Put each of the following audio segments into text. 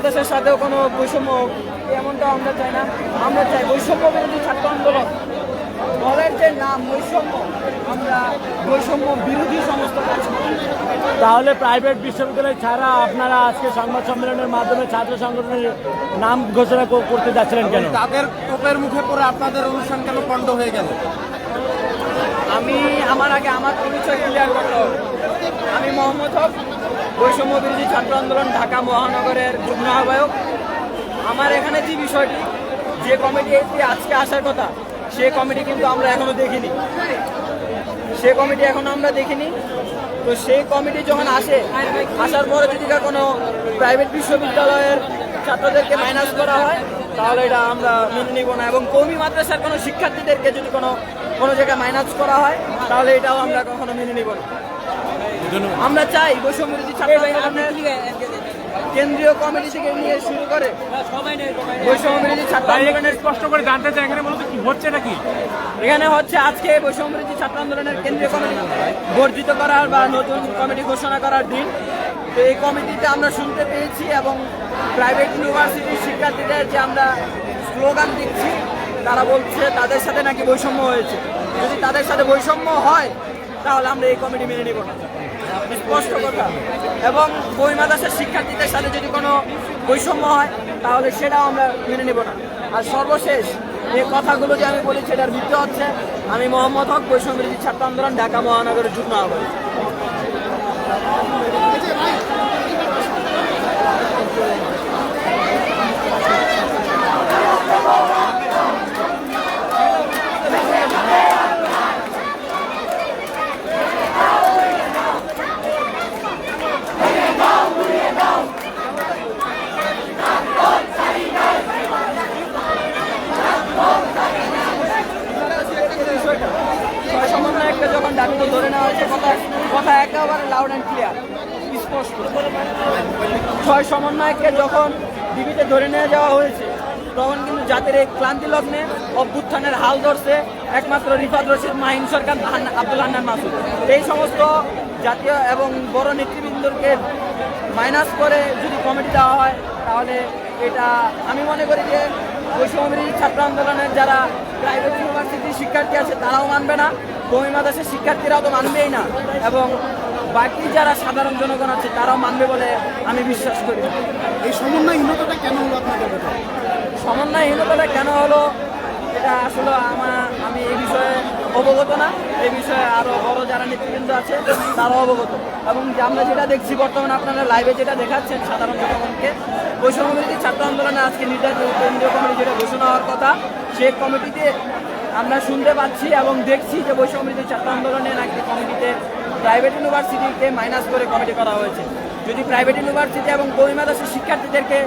মাদ্রাসার সাথেও কোনো বৈষম্য এমনটা আমরা চাই না। আমরা চাই বৈষম্য বিরোধী ছাত্র আন্দোলন, দলের যে নাম বৈষম্য, আমরা বৈষম্য বিরোধী সমস্ত কাজ করি। তাহলে প্রাইভেট বিশ্ববিদ্যালয় ছাড়া আপনারা আজকে সংবাদ সম্মেলনের মাধ্যমে ছাত্র সংগঠনের নাম ঘোষণা করতে যাচ্ছিলেন কেন? তাদের টোপের মুখে পড়ে আপনাদের অনুষ্ঠান কেন পণ্ড হয়ে গেল? আমার আগে আমার পরিচয় ক্লিয়ার করতে হবে। আমি মোহাম্মদ হক, বৈষম্য বিরোধী ছাত্র আন্দোলন ঢাকা মহানগরের যুগ্ম আহ্বায়ক। আমার এখানে যে বিষয়টি, যে কমিটি আজকে আসার কথা, সে কমিটি কিন্তু আমরা এখনো দেখিনি। তো সেই কমিটি যখন আসার পরে যদি কোনো প্রাইভেট বিশ্ববিদ্যালয়ের ছাত্রদেরকে মাইনাস করা হয়, তাহলে এটা আমরা মেনে নিব না। এবং কওমি মাদ্রাসার কোনো শিক্ষার্থীদেরকে যদি কোনো জায়গায় মাইনাস করা হয়, তাহলে এটাও আমরা কখনো মেনে নিব না। আমরা চাই বৈষম্য বিরোধী ছাত্র আন্দোলনের কেন্দ্রীয় কমিটি থেকে নিয়ে শুরু করে বৈষম্য বিরোধী ছাত্র আন্দোলনের স্পষ্ট করে জানতে চাই এখানে মূলত কি হচ্ছে নাকি? এখানে হচ্ছে আজকে বৈষম্য বিরোধী ছাত্র আন্দোলনের কেন্দ্রীয় কমিটি বর্ধিত করার বা নতুন কমিটি ঘোষণা করার দিন। তো এই কমিটিতে আমরা শুনতে পেয়েছি এবং প্রাইভেট ইউনিভার্সিটির শিক্ষার্থীদের যে আমরা স্লোগান দিচ্ছি, তারা বলছে তাদের সাথে নাকি বৈষম্য হয়েছে। যদি তাদের সাথে বৈষম্য হয়, তাহলে আমরা এই কমিটি মেনে নিব না, স্পষ্ট কথা। এবং কওমি মাদ্রাসার শিক্ষার্থীদের সাথে যদি কোনো বৈষম্য হয়, তাহলে সেটাও আমরা মেনে নেব না। আর সর্বশেষ এই কথাগুলো যে আমি বলেছি, এটার ভিত্তি হচ্ছে আমি মোহাম্মদ হক, বৈষম্য বিরোধী ছাত্র আন্দোলন ঢাকা মহানগরের যুগ্ম আহ্বায়ক। সমন্বয়ককে যখন ডাক্তার ধরে নেওয়া হয়েছে, কথা একেবারে লাউড অ্যান্ড ক্লিয়ার, স্পষ্ট। 6 সমন্বয়ককে যখন ডিবিতে ধরে নিয়ে যাওয়া হয়েছে, তখন কিন্তু জাতির এই ক্লান্তি লগ্নে অভ্যুত্থানের হাল ধরছে একমাত্র রিফাত রশিদ, মাহিন সরকার, আব্দুল হান্নান মাসুদ। এই সমস্ত জাতীয় এবং বড় নেতৃবৃন্দকে মাইনাস করে যদি কমিটি দেওয়া হয়, তাহলে এটা আমি মনে করি যে বৈষম্য বিরোধী ছাত্র আন্দোলনের যারা প্রাইভেট ইউনিভার্সিটির শিক্ষার্থী আছে, তারাও মানবে না, কওমি মাদ্রাসার শিক্ষার্থীরাও তো মানবেই না, এবং বাকি যারা সাধারণ জনগণ আছে তারাও মানবে বলে আমি বিশ্বাস করি। এই সমন্বয়হীনতাটা কেন হলো আপনাদের? সমন্বয়হীনতাটা কেন হলো, এটা আসলে আমি এই বিষয়ে অবগত না। এই বিষয়ে আরও বড় যারা নেতৃবৃন্দ আছে তারাও অবগত। এবং আমরা যেটা দেখছি বর্তমানে, আপনারা লাইভে যেটা দেখাচ্ছেন সাধারণ জনগণকে, বৈষম্য বিরোধী ছাত্র আন্দোলনে আজকে নির্ধারিত কেন্দ্রীয় কমিটি যেটা ঘোষণা হওয়ার কথা, সেই কমিটিতে আমরা শুনতে পাচ্ছি এবং দেখছি যে বৈষম্য বিরোধী ছাত্র আন্দোলনের একটি কমিটিতে প্রাইভেট ইউনিভার্সিটিকে মাইনাস করে কমিটি করা হয়েছে। যদি প্রাইভেট ইউনিভার্সিটি এবং কওমি মাদ্রাসার শিক্ষার্থীদেরকে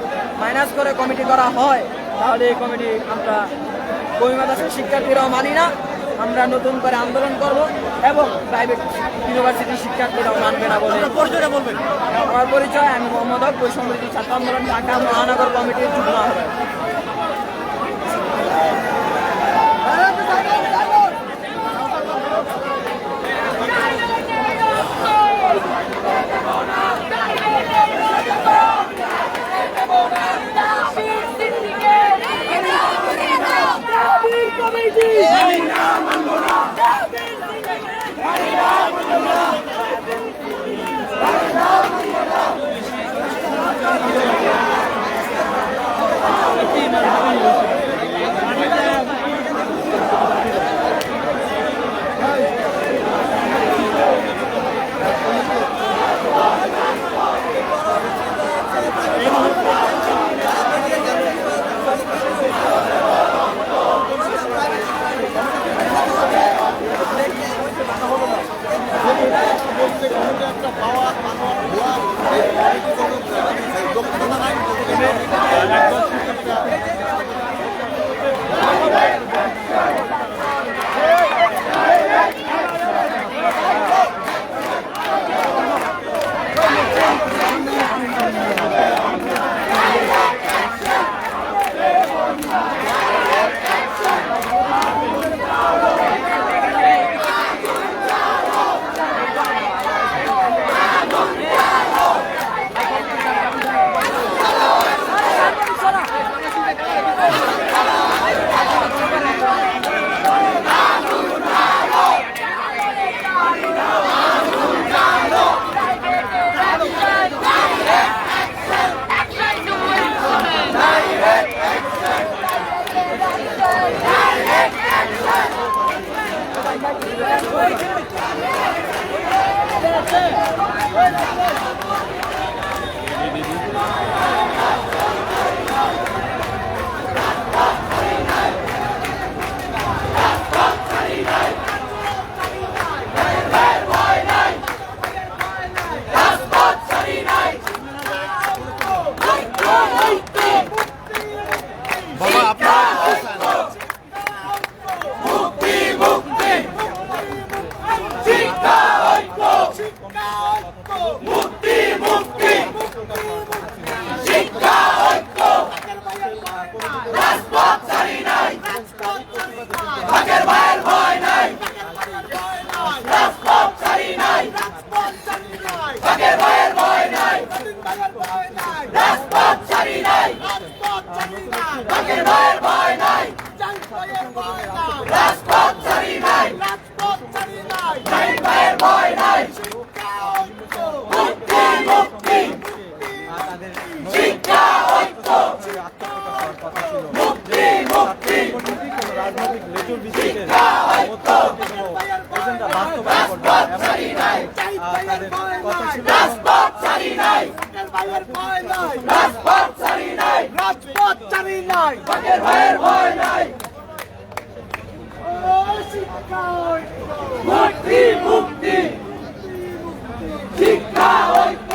মাইনাস করে কমিটি করা হয়, তাহলে এই কমিটি আমরা কওমি মাদ্রাসার শিক্ষার্থীরাও মানি না। আমরা নতুন করে আন্দোলন করব এবং প্রাইভেট ইউনিভার্সিটির শিক্ষার্থীরাও মানবে না বলে। পরিচয়টা বলবেন? আমার পরিচয়, আমি মোহাম্মদ হক, বৈষম্য বিরোধী ছাত্র আন্দোলন ঢাকা মহানগর কমিটির যুগ্ম আহ্বায়ক। বাবা আপনারা কি চান? মুক্তি মুক্তি শিক্ষা ঐক্য